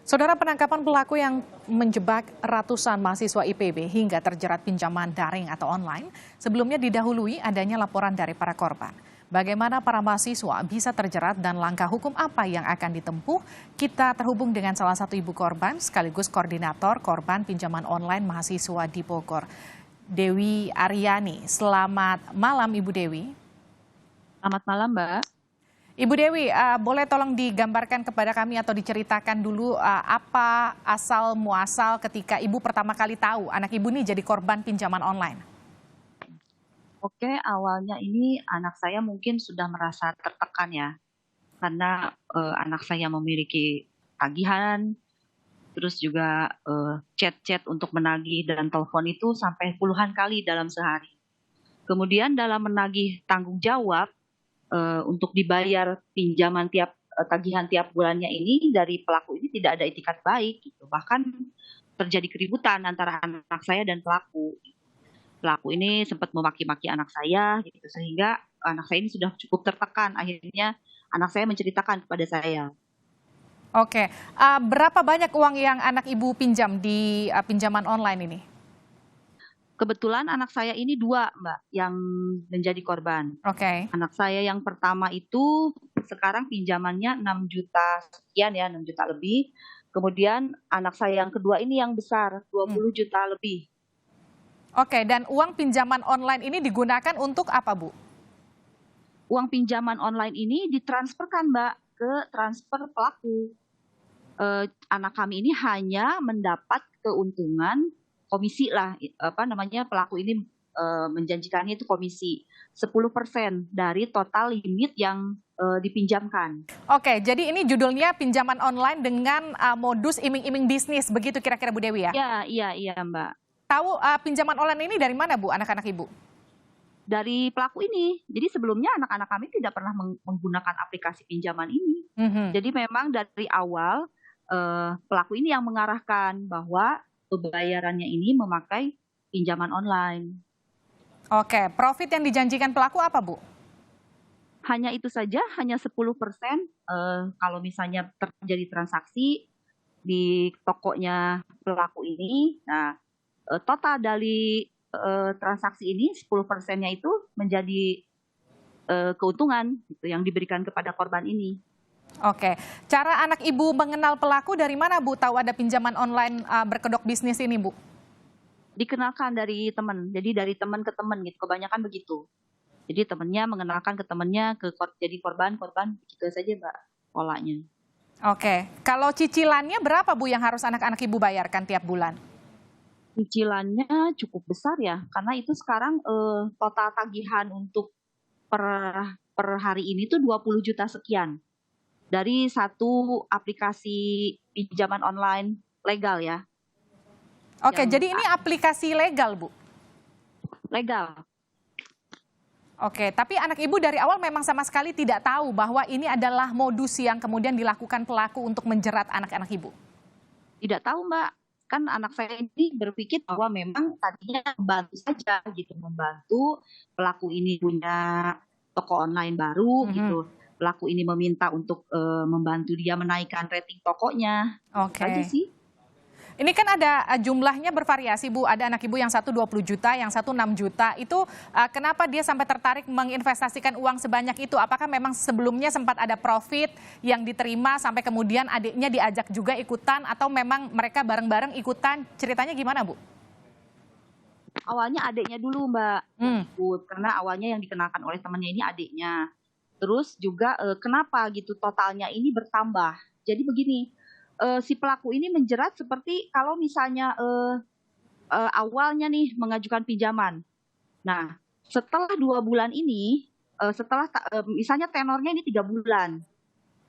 Saudara, penangkapan pelaku yang menjebak ratusan mahasiswa IPB hingga terjerat pinjaman daring atau online sebelumnya didahului adanya laporan dari para korban. Bagaimana para mahasiswa bisa terjerat dan langkah hukum apa yang akan ditempuh? Kita terhubung dengan salah satu ibu korban sekaligus koordinator korban pinjaman online mahasiswa di Bogor, Dewi Aryani. Selamat malam Ibu Dewi. Selamat malam, Mbak. Ibu Dewi, boleh tolong digambarkan kepada kami atau diceritakan dulu apa asal muasal ketika Ibu pertama kali tahu anak Ibu ini jadi korban pinjaman online? Oke, awalnya ini anak saya mungkin sudah merasa tertekan ya, karena anak saya memiliki tagihan, terus juga chat-chat untuk menagih dan telepon itu sampai puluhan kali dalam sehari. Kemudian dalam menagih tanggung jawab, untuk dibayar pinjaman tagihan tiap bulannya ini dari pelaku ini tidak ada itikat baik gitu. Bahkan terjadi keributan antara anak saya dan pelaku. Pelaku ini sempat memaki-maki anak saya gitu, sehingga anak saya ini sudah cukup tertekan. Akhirnya anak saya menceritakan kepada saya. Oke, berapa banyak uang yang anak Ibu pinjam di pinjaman online ini? Kebetulan anak saya ini 2, Mbak, yang menjadi korban. Oke. Anak saya yang pertama itu sekarang pinjamannya 6 juta sekian ya, 6 juta lebih. Kemudian anak saya yang kedua ini yang besar, 20 juta lebih. Oke, dan uang pinjaman online ini digunakan untuk apa, Bu? Uang pinjaman online ini ditransferkan, Mbak, ke transfer pelaku. Anak kami ini hanya mendapat keuntungan komisi lah, pelaku ini menjanjikannya itu komisi 10% dari total limit yang dipinjamkan. Oke, jadi ini judulnya pinjaman online dengan modus iming-iming bisnis, begitu kira-kira Bu Dewi ya? Iya, Mbak. Tahu pinjaman online ini dari mana Bu, anak-anak Ibu? Dari pelaku ini. Jadi sebelumnya anak-anak kami tidak pernah menggunakan aplikasi pinjaman ini. Jadi memang dari awal pelaku ini yang mengarahkan bahwa pembayarannya ini memakai pinjaman online. Oke, profit yang dijanjikan pelaku apa, Bu? Hanya itu saja, hanya 10% kalau misalnya terjadi transaksi di tokonya pelaku ini. Nah, total dari transaksi ini 10%-nya itu menjadi keuntungan gitu, yang diberikan kepada korban ini. Oke, cara anak Ibu mengenal pelaku dari mana, Bu? Tahu ada pinjaman online berkedok bisnis ini, Bu? Dikenalkan dari teman, jadi dari teman ke teman gitu, kebanyakan begitu. Jadi temannya mengenalkan ke temannya, jadi korban, begitu saja Mbak polanya. Oke, kalau cicilannya berapa Bu yang harus anak-anak Ibu bayarkan tiap bulan? Cicilannya cukup besar ya, karena itu sekarang total tagihan untuk per hari ini tuh 20 juta sekian. Dari satu aplikasi pinjaman online legal ya. Oke, jadi ini aplikasi legal, Bu? Legal. Oke, tapi anak Ibu dari awal memang sama sekali tidak tahu bahwa ini adalah modus yang kemudian dilakukan pelaku untuk menjerat anak-anak Ibu? Tidak tahu, Mbak. Kan anak saya ini berpikir bahwa memang tadinya membantu saja gitu, membantu pelaku ini punya toko online baru gitu. Pelaku ini meminta untuk membantu dia menaikkan rating tokonya. Oke. Aja sih. Ini kan ada jumlahnya bervariasi, Bu. Ada anak Ibu yang satu 20 juta, yang satu 6 juta. Itu kenapa dia sampai tertarik menginvestasikan uang sebanyak itu? Apakah memang sebelumnya sempat ada profit yang diterima sampai kemudian adiknya diajak juga ikutan, atau memang mereka bareng-bareng ikutan? Ceritanya gimana, Bu? Awalnya adiknya dulu, Mbak. Ikut, karena awalnya yang dikenalkan oleh temannya ini adiknya. Terus juga kenapa gitu totalnya ini bertambah. Jadi begini, si pelaku ini menjerat seperti kalau misalnya awalnya nih mengajukan pinjaman. Nah, setelah 2 bulan ini, misalnya tenornya ini 3 bulan.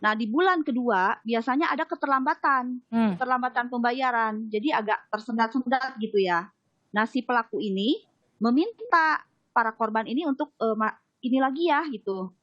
Nah, di bulan kedua biasanya ada keterlambatan pembayaran. Jadi agak tersendat-sendat gitu ya. Nah, si pelaku ini meminta para korban ini untuk ini lagi ya gitu.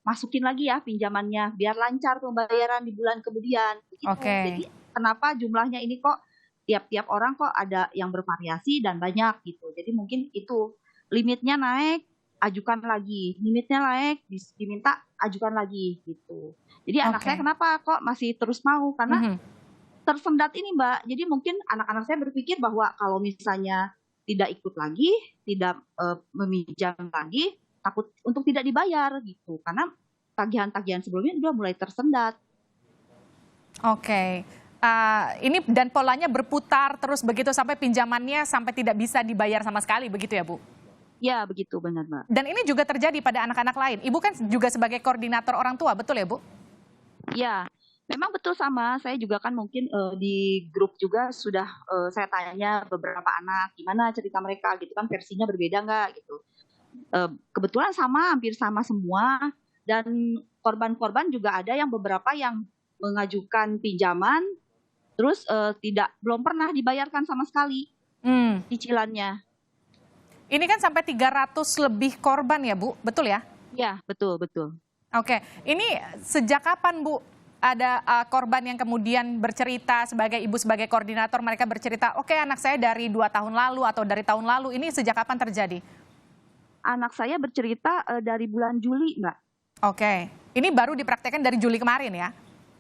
Masukin lagi ya pinjamannya biar lancar pembayaran di bulan kemudian. Oke. Jadi kenapa jumlahnya ini kok tiap-tiap orang kok ada yang bervariasi dan banyak gitu. Jadi mungkin itu limitnya naik, ajukan lagi, limitnya naik, diminta ajukan lagi gitu. Jadi anak saya kenapa kok masih terus mau, karena tersendat ini, Mbak. Jadi mungkin anak-anak saya berpikir bahwa kalau misalnya tidak ikut lagi, tidak meminjam lagi, takut untuk tidak dibayar gitu. Karena tagihan-tagihan sebelumnya udah mulai tersendat. Oke. Ini dan polanya berputar terus begitu sampai pinjamannya sampai tidak bisa dibayar sama sekali, begitu ya, Bu? Ya, begitu benar, Mbak. Dan ini juga terjadi pada anak-anak lain. Ibu kan juga sebagai koordinator orang tua, betul ya, Bu? Ya, memang betul sama. Saya juga kan mungkin di grup juga sudah saya tanya beberapa anak gimana cerita mereka gitu kan, versinya berbeda nggak gitu. Kebetulan sama, hampir sama semua, dan korban-korban juga ada yang beberapa yang mengajukan pinjaman terus belum pernah dibayarkan sama sekali cicilannya. Ini kan sampai 300 lebih korban ya, Bu? Betul ya? Ya, betul, betul. Oke, ini sejak kapan, Bu, ada korban yang kemudian bercerita sebagai ibu, sebagai koordinator, mereka bercerita, oke, anak saya dari 2 tahun lalu atau dari tahun lalu, ini sejak kapan terjadi? Anak saya bercerita dari bulan Juli, Mbak. Oke, ini baru dipraktekkan dari Juli kemarin ya?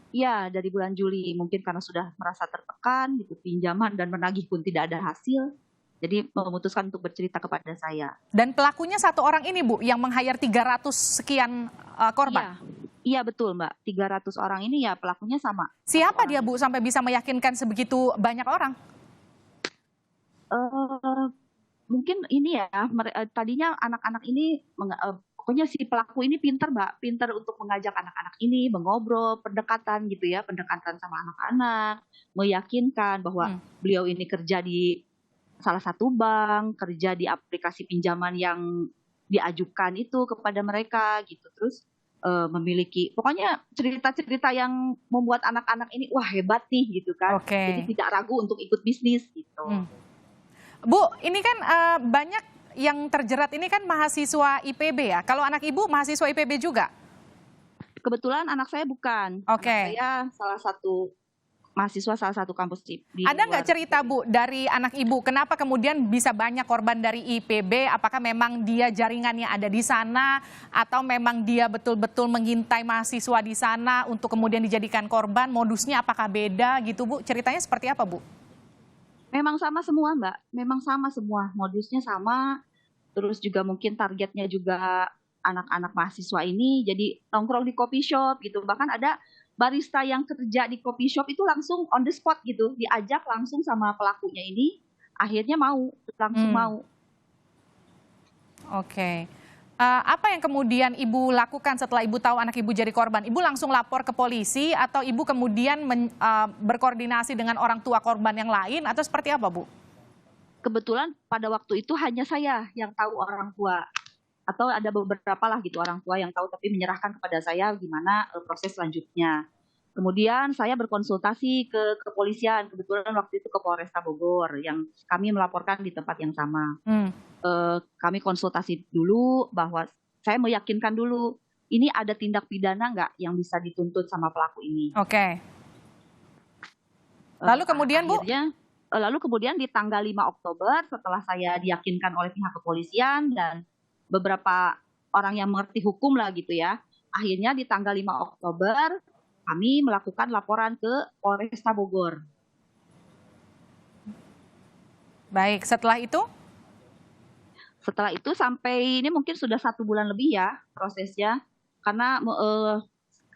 Iya, dari bulan Juli. Mungkin karena sudah merasa tertekan, gitu, pinjaman dan menagih pun tidak ada hasil. Jadi memutuskan untuk bercerita kepada saya. Dan pelakunya satu orang ini, Bu, yang meng-hire 300 sekian korban? Iya, betul, Mbak. 300 orang ini ya pelakunya sama. Siapa dia, Bu, sampai bisa meyakinkan sebegitu banyak orang? Mungkin ini ya, tadinya anak-anak ini, pokoknya si pelaku ini pinter, Mbak. Pinter untuk mengajak anak-anak ini, mengobrol, pendekatan gitu ya, pendekatan sama anak-anak, meyakinkan bahwa beliau ini kerja di salah satu bank, kerja di aplikasi pinjaman yang diajukan itu kepada mereka gitu. Terus memiliki pokoknya cerita-cerita yang membuat anak-anak ini wah hebat nih gitu kan. Jadi tidak ragu untuk ikut bisnis gitu. Bu, ini kan banyak yang terjerat ini kan mahasiswa IPB ya. Kalau anak Ibu mahasiswa IPB juga? Kebetulan anak saya bukan. Anak saya salah satu mahasiswa salah satu kampus di Ada nggak cerita, Bu, dari anak Ibu, kenapa kemudian bisa banyak korban dari IPB? Apakah memang dia jaringannya ada di sana, atau memang dia betul-betul mengintai mahasiswa di sana untuk kemudian dijadikan korban? Modusnya apakah beda gitu, Bu? Ceritanya seperti apa, Bu? Memang sama semua, Mbak. Memang sama semua. Modusnya sama, terus juga mungkin targetnya juga anak-anak mahasiswa ini jadi nongkrong di coffee shop gitu. Bahkan ada barista yang kerja di coffee shop itu langsung on the spot gitu, diajak langsung sama pelakunya ini, akhirnya langsung mau. Oke. Apa yang kemudian Ibu lakukan setelah Ibu tahu anak Ibu jadi korban? Ibu langsung lapor ke polisi atau Ibu kemudian berkoordinasi dengan orang tua korban yang lain atau seperti apa, Bu? Kebetulan pada waktu itu hanya saya yang tahu orang tua. Atau ada beberapa lah gitu orang tua yang tahu tapi menyerahkan kepada saya gimana proses selanjutnya. Kemudian saya berkonsultasi ke kepolisian, kebetulan waktu itu ke Polresta Bogor yang kami melaporkan di tempat yang sama. Kami konsultasi dulu bahwa saya meyakinkan dulu ini ada tindak pidana nggak yang bisa dituntut sama pelaku ini. Oke. Lalu kemudian, Bu? Lalu kemudian di tanggal 5 Oktober setelah saya diyakinkan oleh pihak kepolisian dan beberapa orang yang mengerti hukum lah gitu ya. Akhirnya di tanggal 5 Oktober kami melakukan laporan ke Polresta Bogor. Baik, setelah itu? Setelah itu sampai ini mungkin sudah 1 bulan lebih ya prosesnya. Karena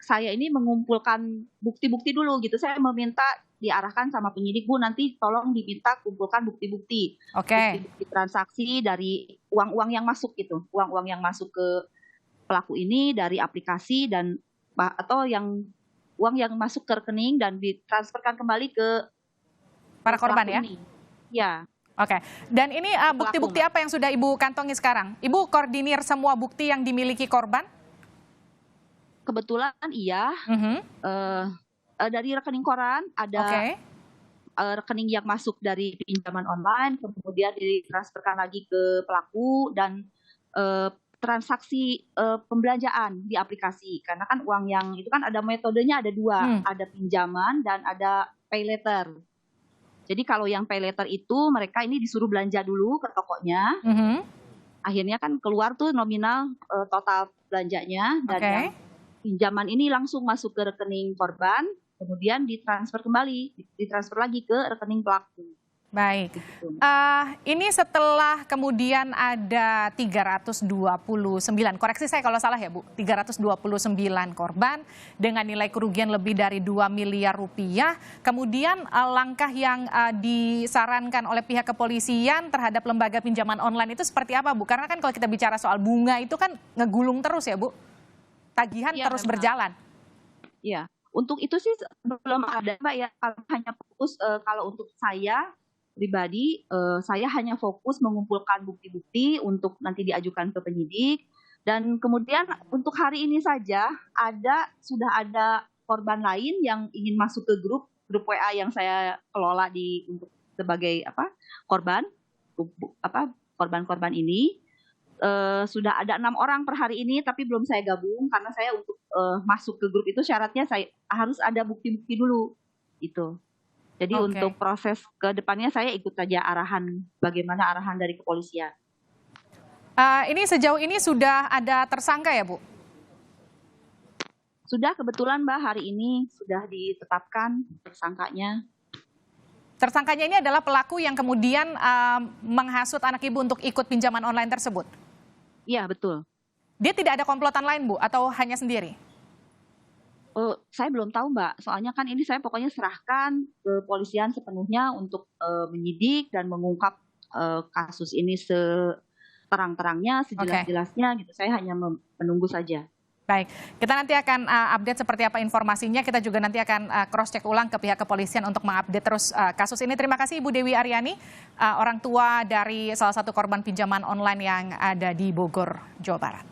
saya ini mengumpulkan bukti-bukti dulu gitu. Saya meminta diarahkan sama penyidik, Bu, nanti tolong diminta kumpulkan bukti-bukti. Bukti-bukti transaksi dari uang-uang yang masuk gitu. Uang-uang yang masuk ke pelaku ini dari aplikasi dan atau yang uang yang masuk ke rekening dan ditransferkan kembali ke para korban ya? Ya. Oke. Dan ini bukti-bukti apa yang sudah Ibu kantongi sekarang? Ibu koordinir semua bukti yang dimiliki korban? Kebetulan iya. Dari rekening koran ada rekening yang masuk dari pinjaman online, kemudian ditransferkan lagi ke pelaku dan transaksi pembelanjaan di aplikasi. Karena kan uang yang itu kan ada metodenya ada 2, ada pinjaman dan ada pay letter. Jadi kalau yang pay letter itu mereka ini disuruh belanja dulu ke tokonya. Akhirnya kan keluar tuh nominal total belanjanya dan yang pinjaman ini langsung masuk ke rekening korban. kemudian ditransfer lagi ke rekening pelaku. Baik, Gitu. ini setelah kemudian ada 329, koreksi saya kalau salah ya Bu, 329 korban dengan nilai kerugian lebih dari 2 miliar rupiah. Kemudian langkah yang disarankan oleh pihak kepolisian terhadap lembaga pinjaman online itu seperti apa Bu? Karena kan kalau kita bicara soal bunga itu kan ngegulung terus ya Bu, tagihan Iya, terus memang. berjalan. Iya, untuk itu sih belum ada Mbak ya, hanya fokus kalau untuk saya pribadi, saya hanya fokus mengumpulkan bukti-bukti untuk nanti diajukan ke penyidik, dan kemudian untuk hari ini saja sudah ada korban lain yang ingin masuk ke grup WA yang saya kelola untuk sebagai korban, korban-korban ini. Sudah ada 6 orang per hari ini, tapi belum saya gabung karena saya untuk masuk ke grup itu syaratnya saya harus ada bukti-bukti dulu itu. Jadi Oke. untuk proses ke depannya saya ikut saja bagaimana arahan dari kepolisian. Ini sejauh ini sudah ada tersangka ya Bu? Sudah kebetulan Mbak, hari ini sudah ditetapkan tersangkanya. Tersangkanya ini adalah pelaku yang kemudian menghasut anak ibu untuk ikut pinjaman online tersebut. Iya, betul. Dia tidak ada komplotan lain Bu atau hanya sendiri? Saya belum tahu Mbak, soalnya kan ini saya pokoknya serahkan ke polisian sepenuhnya untuk menyidik dan mengungkap kasus ini seterang-terangnya, sejelas-jelasnya gitu. Saya hanya menunggu saja. Baik, kita nanti akan update seperti apa informasinya. Kita juga nanti akan cross-check ulang ke pihak kepolisian untuk mengupdate terus kasus ini. Terima kasih Ibu Dewi Aryani, orang tua dari salah satu korban pinjaman online yang ada di Bogor, Jawa Barat.